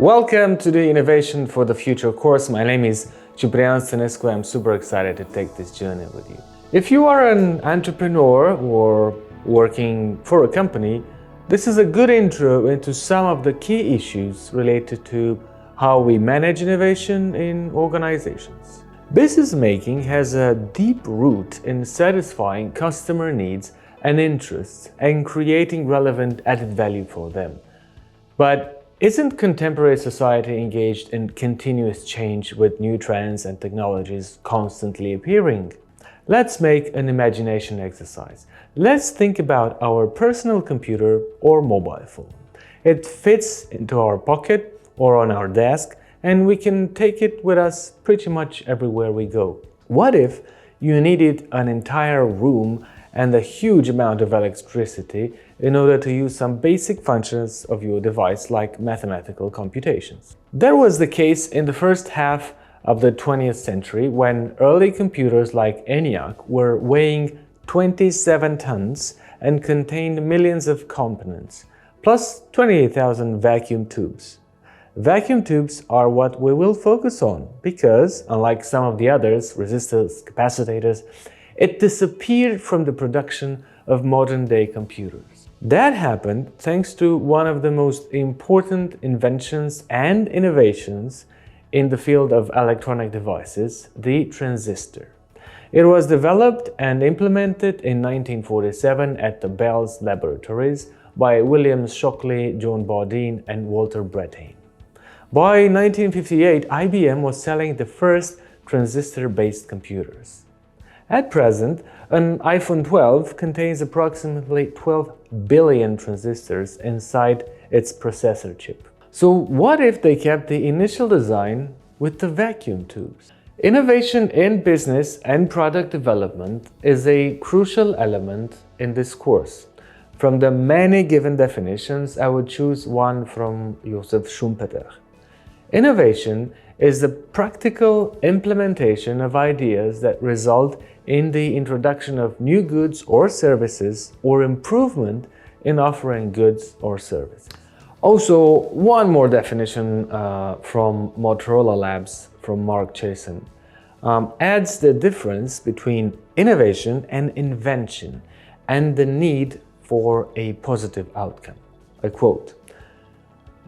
Welcome to the Innovation for the Future course. My name is Ciprian Stănescu. I'm super excited to take this journey with you. If you are an entrepreneur or working for a company, this is a good intro into some of the key issues related to how we manage innovation in organizations. Business making has a deep root in satisfying customer needs and interests and creating relevant added value for them. But isn't contemporary society engaged in continuous change with new trends and technologies constantly appearing? Let's make an imagination exercise. Let's think about our personal computer or mobile phone. It fits into our pocket or on our desk, and we can take it with us pretty much everywhere we go. What if you needed an entire room and a huge amount of electricity in order to use some basic functions of your device like mathematical computations? That was the case in the first half of the 20th century when early computers like ENIAC were weighing 27 tons and contained millions of components, plus 28,000 vacuum tubes. Vacuum tubes are what we will focus on because, unlike some of the others, resistors, capacitors, it disappeared from the production of modern-day computers. That happened thanks to one of the most important inventions and innovations in the field of electronic devices, the transistor. It was developed and implemented in 1947 at the Bell's laboratories by William Shockley, John Bardeen, and Walter Brattain. By 1958, IBM was selling the first transistor-based computers. At present, an iPhone 12 contains approximately 12 billion transistors inside its processor chip. So what if they kept the initial design with the vacuum tubes? Innovation in business and product development is a crucial element in this course. From the many given definitions, I would choose one from Joseph Schumpeter. Innovation is the practical implementation of ideas that result in the introduction of new goods or services or improvement in offering goods or services. Also, one more definition from Motorola Labs from Mark Chasen adds the difference between innovation and invention and the need for a positive outcome. I quote,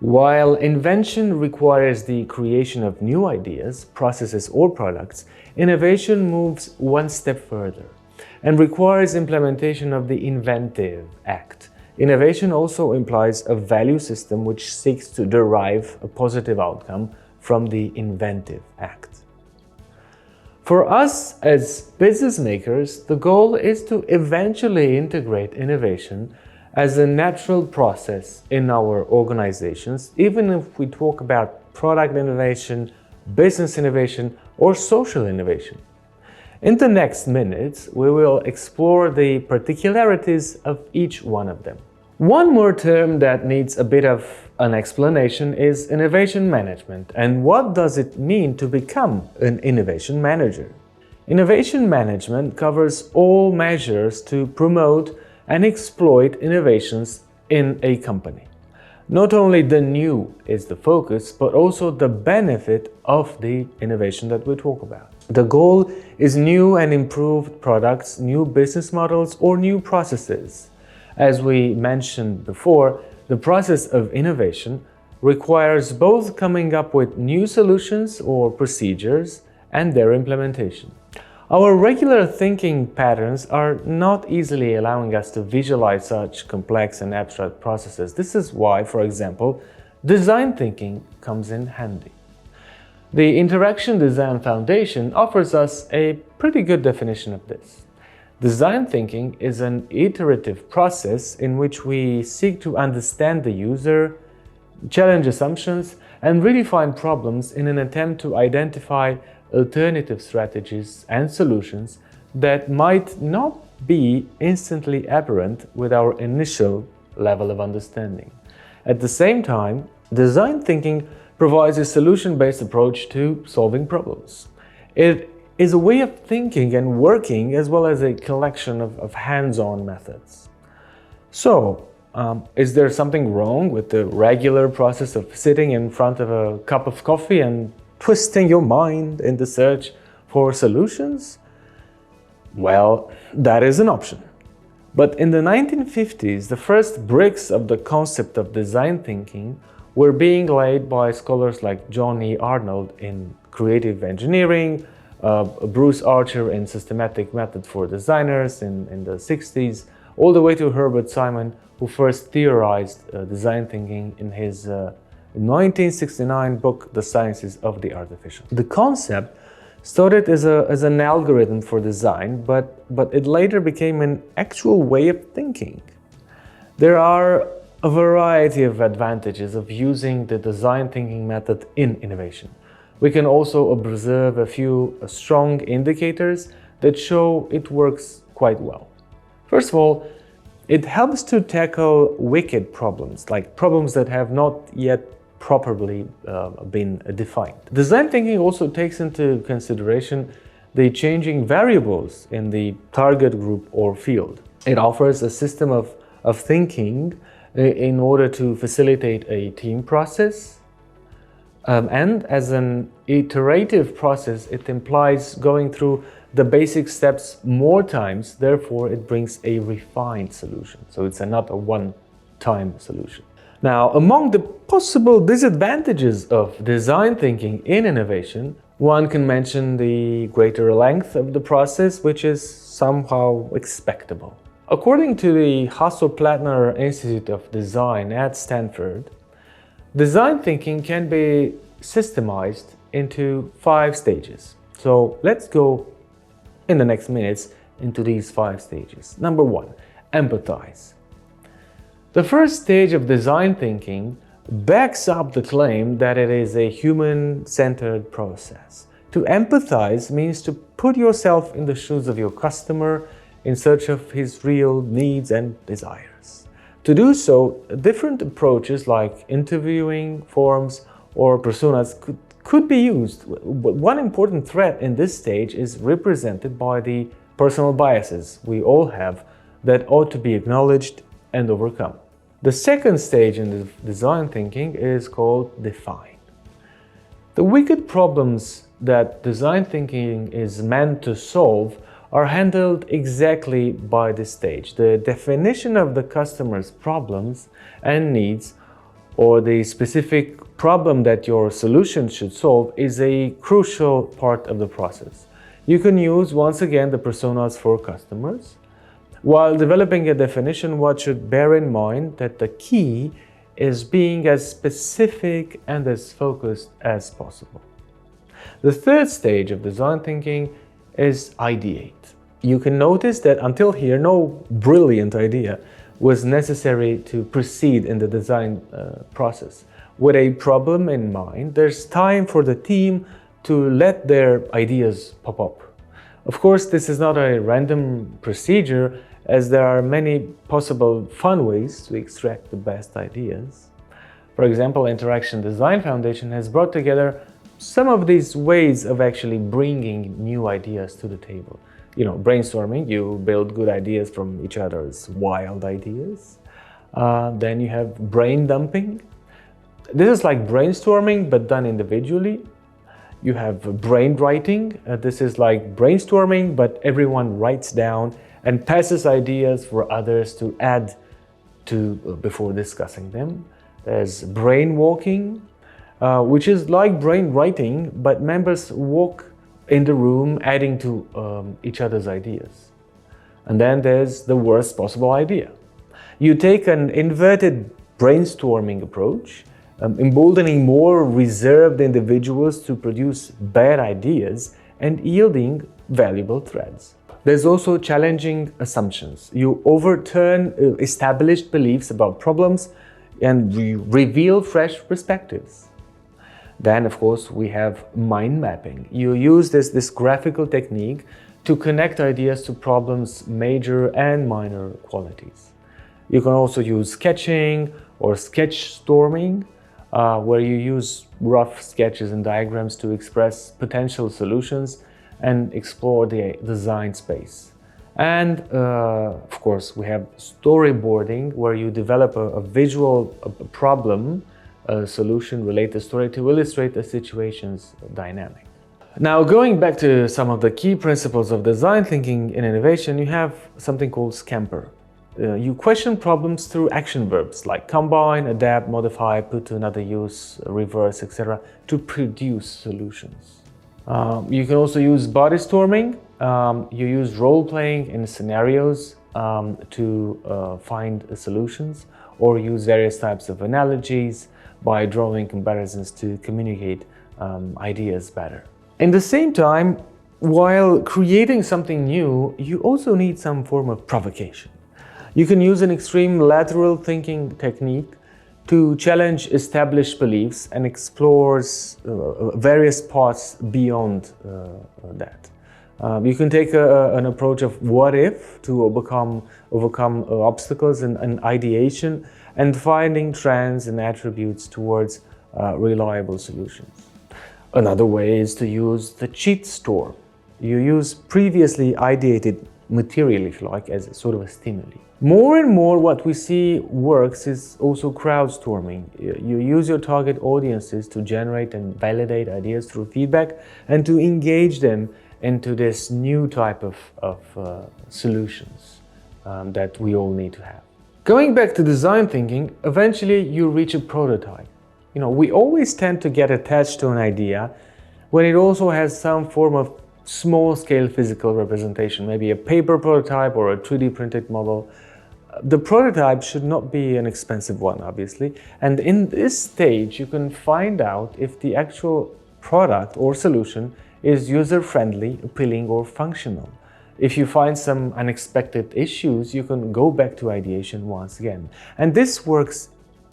"While invention requires the creation of new ideas, processes, or products, innovation moves one step further and requires implementation of the inventive act. Innovation also implies a value system which seeks to derive a positive outcome from the inventive act." For us as business makers, the goal is to eventually integrate innovation as a natural process in our organizations, even if we talk about product innovation, business innovation, or social innovation. In the next minutes, we will explore the particularities of each one of them. One more term that needs a bit of an explanation is innovation management. And what does it mean to become an innovation manager? Innovation management covers all measures to promote and exploit innovations in a company. Not only the new is the focus, but also the benefit of the innovation that we talk about. The goal is new and improved products, new business models, or new processes. As we mentioned before, the process of innovation requires both coming up with new solutions or procedures and their implementation. Our regular thinking patterns are not easily allowing us to visualize such complex and abstract processes. This is why, for example, design thinking comes in handy. The Interaction Design Foundation offers us a pretty good definition of this. Design thinking is an iterative process in which we seek to understand the user, challenge assumptions, and redefine problems in an attempt to identify alternative strategies and solutions that might not be instantly apparent with our initial level of understanding. At the same time, design thinking provides a solution-based approach to solving problems. It is a way of thinking and working as well as a collection of hands-on methods. So, Is there something wrong with the regular process of sitting in front of a cup of coffee and twisting your mind in the search for solutions? Well, that is an option. But in the 1950s, the first bricks of the concept of design thinking were being laid by scholars like John E. Arnold in creative engineering, Bruce Archer in systematic methods for designers in the 60s, all the way to Herbert Simon, who first theorized design thinking in his 1969 book, The Sciences of the Artificial. The concept started as an algorithm for design, but it later became an actual way of thinking. There are a variety of advantages of using the design thinking method in innovation. We can also observe a few strong indicators that show it works quite well. First of all, it helps to tackle wicked problems, like problems that have not yet properly been defined. Design thinking also takes into consideration the changing variables in the target group or field. It offers a system of thinking in order to facilitate a team process. And as an iterative process, it implies going through the basic steps more times, therefore it brings a refined solution. So it's not a one-time solution. Now, among the possible disadvantages of design thinking in innovation, one can mention the greater length of the process, which is somehow expectable. According to the Hasso-Plattner Institute of Design at Stanford, design thinking can be systemized into 5 stages. So let's go in the next minutes into these 5 stages. Number 1, empathize. The first stage of design thinking backs up the claim that it is a human-centered process. To empathize means to put yourself in the shoes of your customer in search of his real needs and desires. To do so, different approaches like interviewing, forms, or personas could be used. One important threat in this stage is represented by the personal biases we all have that ought to be acknowledged and overcome. The second stage in the design thinking is called define. The wicked problems that design thinking is meant to solve are handled exactly by this stage. The definition of the customer's problems and needs, or the specific problem that your solution should solve, is a crucial part of the process. You can use, once again, the personas for customers. While developing a definition, one should bear in mind that the key is being as specific and as focused as possible. The third stage of design thinking is ideate. You can notice that until here, no brilliant idea was necessary to proceed in the design process. With a problem in mind, there's time for the team to let their ideas pop up. Of course, this is not a random procedure, as there are many possible fun ways to extract the best ideas. For example, Interaction Design Foundation has brought together some of these ways of actually bringing new ideas to the table. You know, brainstorming, you build good ideas from each other's wild ideas. Then you have brain dumping. This is like brainstorming, but done individually. You have brain writing. This is like brainstorming, but everyone writes down and passes ideas for others to add to before discussing them. There's brain walking, which is like brain writing, but members walk in the room adding to each other's ideas. And then there's the worst possible idea. You take an inverted brainstorming approach, emboldening more reserved individuals to produce bad ideas and yielding valuable threads. There's also challenging assumptions. You overturn established beliefs about problems and reveal fresh perspectives. Then, of course, we have mind mapping. You use this graphical technique to connect ideas to problems' major and minor qualities. You can also use sketching or sketch storming, where you use rough sketches and diagrams to express potential solutions and explore the design space. And of course, we have storyboarding, where you develop a visual problem, a solution related story to illustrate the situation's dynamic. Now, going back to some of the key principles of design thinking in innovation, you have something called Scamper. You question problems through action verbs like combine, adapt, modify, put to another use, reverse, etc. to produce solutions. You can also use body storming. You use role-playing in scenarios to find solutions, or use various types of analogies by drawing comparisons to communicate ideas better. In the same time, while creating something new, you also need some form of provocation. You can use an extreme lateral thinking technique to challenge established beliefs and explores various paths beyond that. You can take an approach of what if to overcome obstacles in ideation and finding trends and attributes towards reliable solutions. Another way is to use the cheat storm. You use previously ideated material, if you like, as a sort of a stimuli. More and more what we see works is also crowdstorming. You use your target audiences to generate and validate ideas through feedback and to engage them into this new type of solutions that we all need to have. Going back to design thinking, eventually you reach a prototype. We always tend to get attached to an idea when it also has some form of small-scale physical representation, maybe a paper prototype or a 3D printed model. The prototype should not be an expensive one, obviously, and in this stage you can find out if the actual product or solution is user-friendly, appealing, or functional. If you find some unexpected issues, you can go back to ideation once again. And this works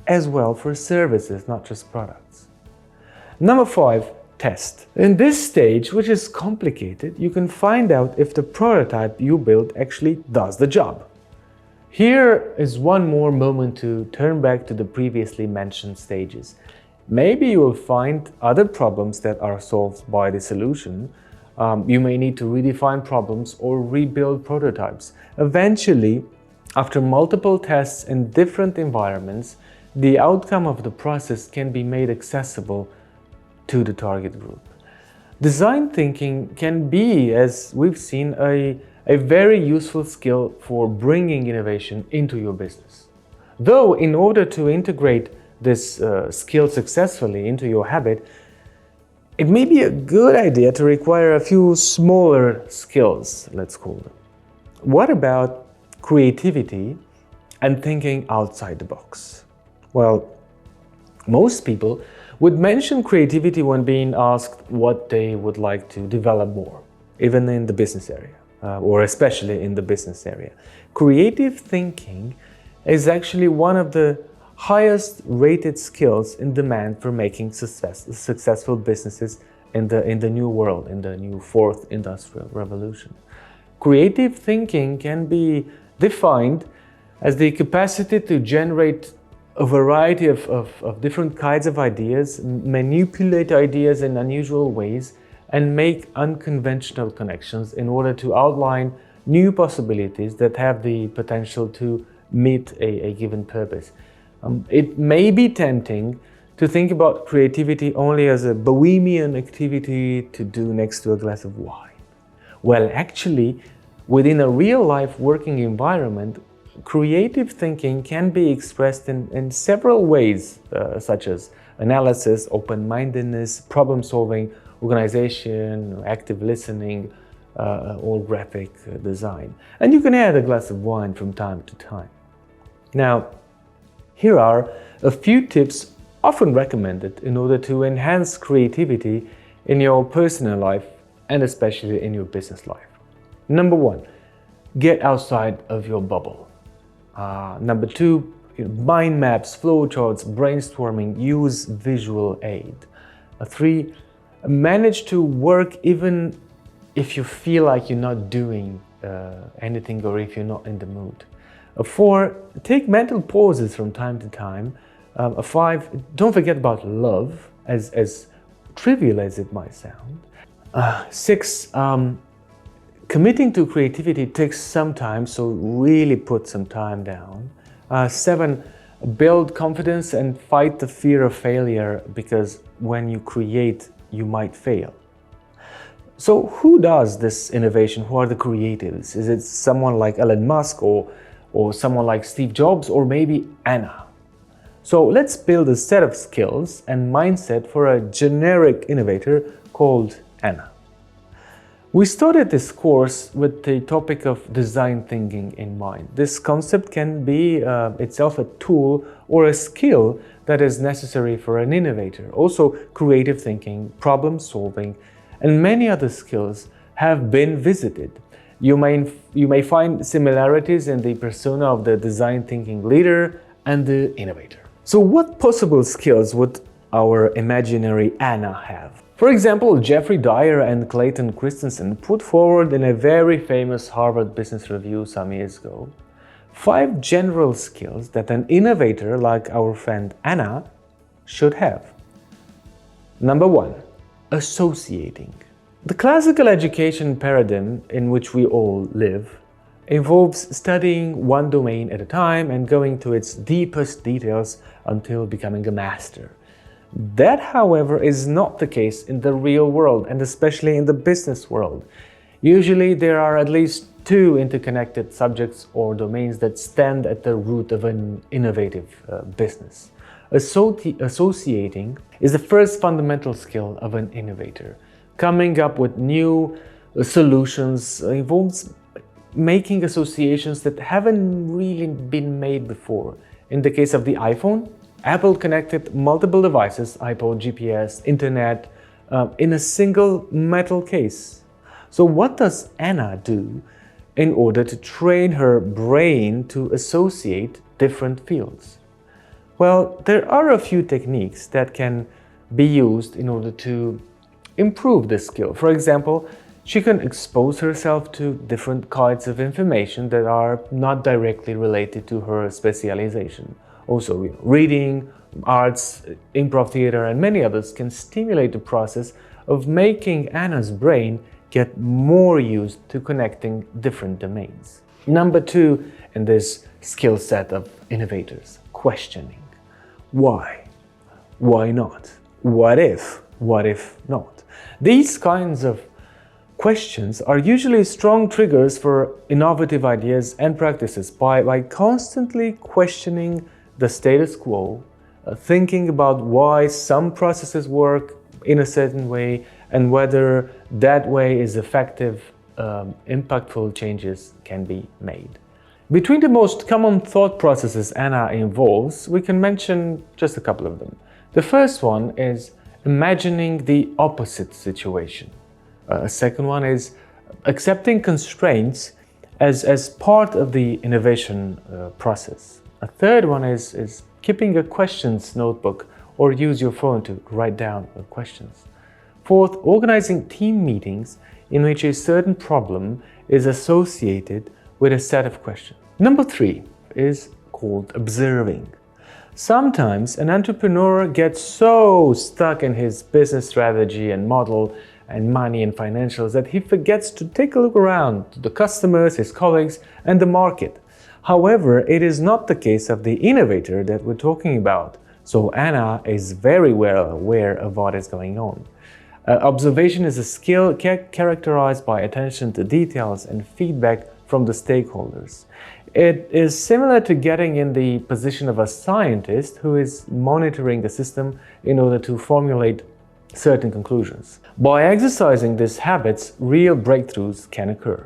as well for services, not just products. Number 5, test. In this stage, which is complicated, you can find out if the prototype you built actually does the job. Here is one more moment to turn back to the previously mentioned stages. Maybe you will find other problems that are solved by the solution. You may need to redefine problems or rebuild prototypes. Eventually, after multiple tests in different environments, the outcome of the process can be made accessible to the target group. Design thinking can be, as we've seen, a very useful skill for bringing innovation into your business. Though, in order to integrate this skill successfully into your habit, it may be a good idea to require a few smaller skills, let's call them. What about creativity and thinking outside the box? Well, most people would mention creativity when being asked what they would like to develop more, even in the business area, or especially in the business area. Creative thinking is actually one of the highest rated skills in demand for making successful businesses in the new world, in the new fourth industrial revolution. Creative thinking can be defined as the capacity to generate a variety of different kinds of ideas, manipulate ideas in unusual ways, and make unconventional connections in order to outline new possibilities that have the potential to meet a given purpose. It may be tempting to think about creativity only as a bohemian activity to do next to a glass of wine. Well, actually, within a real-life working environment, creative thinking can be expressed in several ways, such as analysis, open-mindedness, problem-solving, organization, active listening, or graphic design. And you can add a glass of wine from time to time. Now, here are a few tips often recommended in order to enhance creativity in your personal life and especially in your business life. Number 1, get outside of your bubble. Number 2, mind maps, flowcharts, brainstorming, use visual aid. 3, manage to work even if you feel like you're not doing anything or if you're not in the mood. 4, take mental pauses from time to time. 5, don't forget about love, as trivial as it might sound. 6, Committing to creativity takes some time, so really put some time down. 7, build confidence and fight the fear of failure, because when you create, you might fail. So who does this innovation? Who are the creatives? Is it someone like Elon Musk or someone like Steve Jobs, or maybe Anna? So let's build a set of skills and mindset for a generic innovator called Anna. We started this course with the topic of design thinking in mind. This concept can be itself a tool or a skill that is necessary for an innovator. Also, creative thinking, problem solving, and many other skills have been visited. You may find similarities in the persona of the design thinking leader and the innovator. So what possible skills would our imaginary Anna have? For example, Jeffrey Dyer and Clayton Christensen put forward in a very famous Harvard Business Review some years ago 5 general skills that an innovator like our friend Anna should have. Number 1, associating. The classical education paradigm in which we all live involves studying one domain at a time and going to its deepest details until becoming a master. That, however, is not the case in the real world, and especially in the business world. Usually there are at least 2 interconnected subjects or domains that stand at the root of an innovative business. Associating is the first fundamental skill of an innovator. Coming up with new solutions involves making associations that haven't really been made before. In the case of the iPhone, Apple connected multiple devices, iPod, GPS, internet, in a single metal case. So what does Anna do in order to train her brain to associate different fields? Well, there are a few techniques that can be used in order to improve this skill. For example, she can expose herself to different kinds of information that are not directly related to her specialization. Also, reading, arts, improv theater, and many others can stimulate the process of making Anna's brain get more used to connecting different domains. Number 2 in this skill set of innovators, questioning. Why? Why not? What if? What if not? These kinds of questions are usually strong triggers for innovative ideas and practices. By constantly questioning the status quo, thinking about why some processes work in a certain way and whether that way is effective, impactful changes can be made. Between the most common thought processes Anna involves, we can mention just a couple of them. The first one is imagining the opposite situation. A second one is accepting constraints as part of the innovation process. A third one is keeping a questions notebook or use your phone to write down questions. Fourth, organizing team meetings in which a certain problem is associated with a set of questions. Number 3 is called observing. Sometimes an entrepreneur gets so stuck in his business strategy and model and money and financials that he forgets to take a look around to the customers, his colleagues, and the market. However, it is not the case of the innovator that we're talking about. So Anna is very well aware of what is going on. Observation is a skill characterized by attention to details and feedback from the stakeholders. It is similar to getting in the position of a scientist who is monitoring the system in order to formulate certain conclusions. By exercising these habits, real breakthroughs can occur.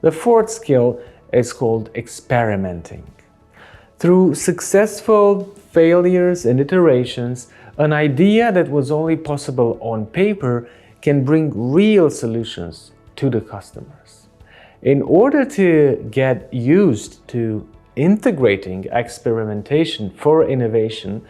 The fourth skill is called experimenting. Through successful failures and iterations, an idea that was only possible on paper can bring real solutions to the customers. In order to get used to integrating experimentation for innovation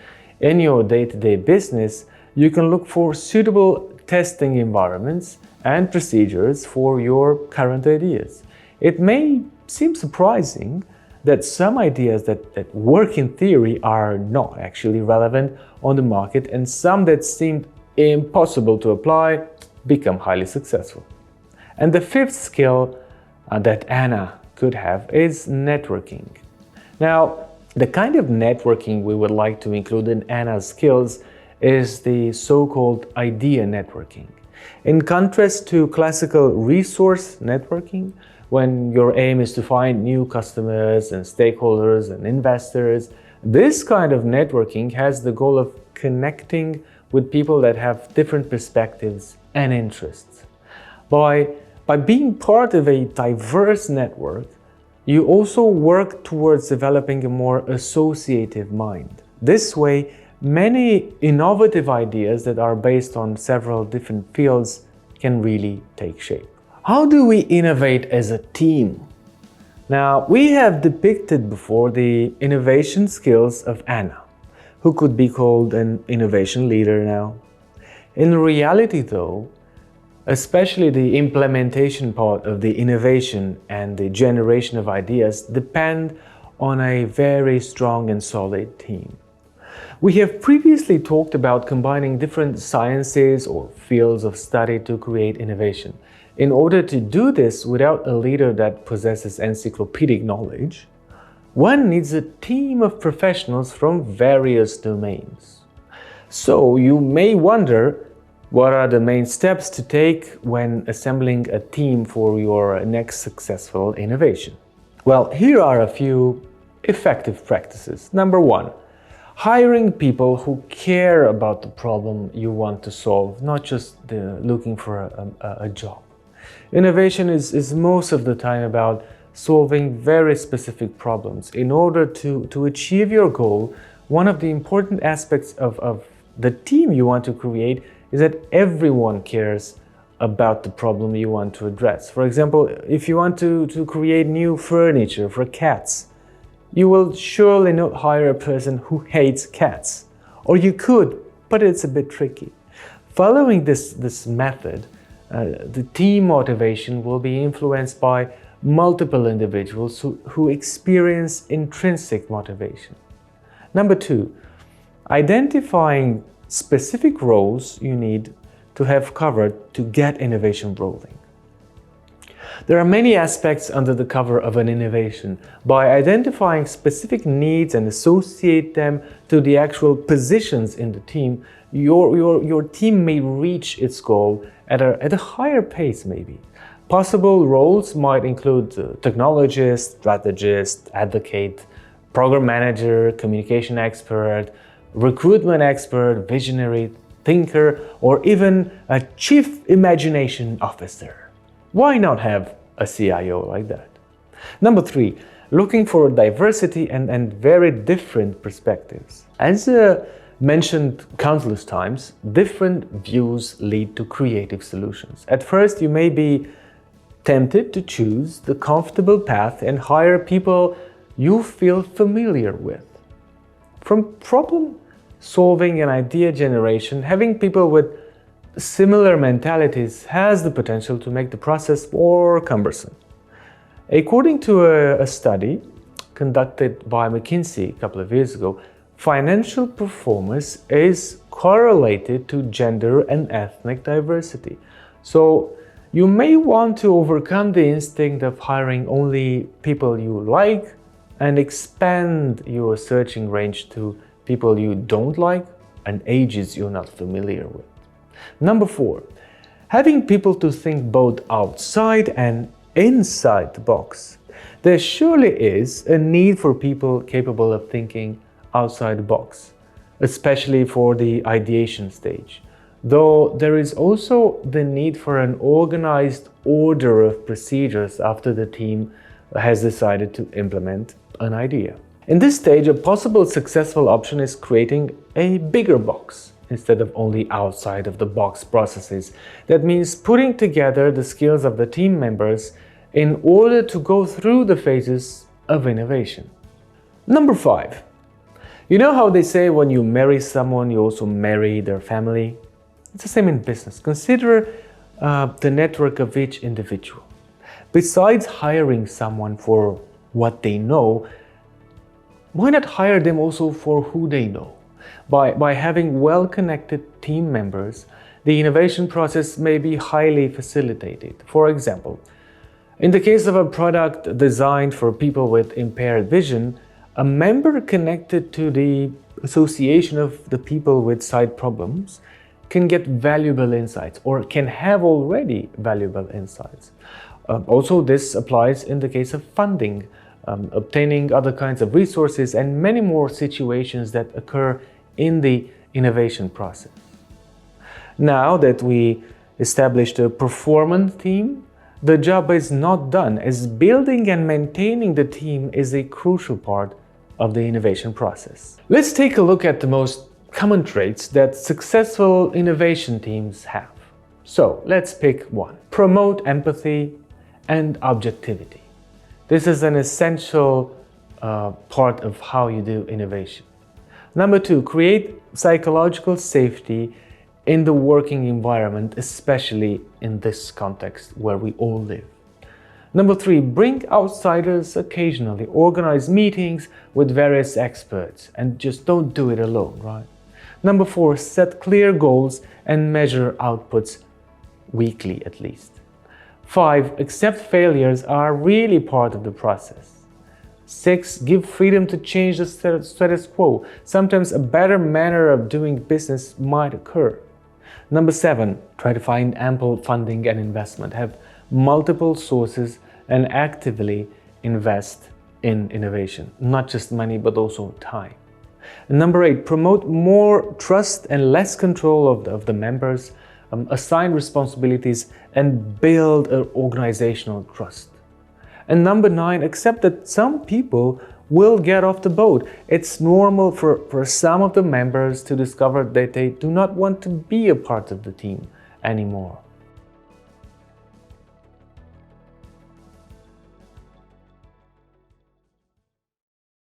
in your day-to-day business, you can look for suitable testing environments and procedures for your current ideas. It may seem surprising that some ideas that work in theory are not actually relevant on the market, and some that seemed impossible to apply become highly successful. And the fifth skill that Anna could have is networking. Now, the kind of networking we would like to include in Anna's skills is the so-called idea networking. In contrast to classical resource networking, when your aim is to find new customers and stakeholders and investors, this kind of networking has the goal of connecting with people that have different perspectives and interests. By being part of a diverse network, you also work towards developing a more associative mind. This way, many innovative ideas that are based on several different fields can really take shape. How do we innovate as a team? Now, we have depicted before the innovation skills of Anna, who could be called an innovation leader now. In reality, though, especially the implementation part of the innovation and the generation of ideas depend on a very strong and solid team. We have previously talked about combining different sciences or fields of study to create innovation. In order to do this without a leader that possesses encyclopedic knowledge, one needs a team of professionals from various domains. So you may wonder, what are the main steps to take when assembling a team for your next successful innovation? Well, here are a few effective practices. Number one, hiring people who care about the problem you want to solve, not just looking for a job. Innovation is most of the time about solving very specific problems. In order to achieve your goal, one of the important aspects of the team you want to create is that everyone cares about the problem you want to address. For example, if you want to create new furniture for cats, you will surely not hire a person who hates cats. Or you could, but it's a bit tricky. Following this method, the team motivation will be influenced by multiple individuals who experience intrinsic motivation. Number two, identifying specific roles you need to have covered to get innovation rolling. There are many aspects under the cover of an innovation. By identifying specific needs and associate them to the actual positions in the team, your team may reach its goal at a higher pace maybe. Possible roles might include technologist, strategist, advocate, program manager, communication expert, recruitment expert, visionary thinker, or even a chief imagination officer. Why not have a CIO like that? Number three, looking for diversity and very different perspectives. As mentioned countless times, different views lead to creative solutions. At first, you may be tempted to choose the comfortable path and hire people you feel familiar with. From problem solving and idea generation, having people with similar mentalities has the potential to make the process more cumbersome. According to a study conducted by McKinsey a couple of years ago, financial performance is correlated to gender and ethnic diversity. So you may want to overcome the instinct of hiring only people you like and expand your searching range to people you don't like and ages you're not familiar with. Number four, having people to think both outside and inside the box. There surely is a need for people capable of thinking outside the box, especially for the ideation stage. Though there is also the need for an organized order of procedures after the team has decided to implement an idea. In this stage, a possible successful option is creating a bigger box instead of only outside of the box processes. That means putting together the skills of the team members in order to go through the phases of innovation. Number five, you know how they say when you marry someone, you also marry their family? It's the same in business. Consider the network of each individual. Besides hiring someone for what they know, why not hire them also for who they know? By having well-connected team members, the innovation process may be highly facilitated. For example, in the case of a product designed for people with impaired vision, a member connected to the association of the people with sight problems can get valuable insights or can have already valuable insights. Also, this applies in the case of funding, obtaining other kinds of resources, and many more situations that occur in the innovation process. Now that we established a performance team, the job is not done, as building and maintaining the team is a crucial part of the innovation process. Let's take a look at the most common traits that successful innovation teams have. So let's pick one. Promote empathy and objectivity. This is an essential part of how you do innovation. Number two, create psychological safety in the working environment, especially in this context where we all live. Number three, bring outsiders occasionally. Organize meetings with various experts and just don't do it alone, right? Number four, set clear goals and measure outputs weekly at least. 5, accept failures are really part of the process. 6, give freedom to change the status quo. Sometimes a better manner of doing business might occur. Number 7, try to find ample funding and investment. Have multiple sources and actively invest in innovation. Not just money, but also time. And number 8, promote more trust and less control of the members. Assign responsibilities and build an organizational trust. And number 9, accept that some people will get off the boat. It's normal for some of the members to discover that they do not want to be a part of the team anymore.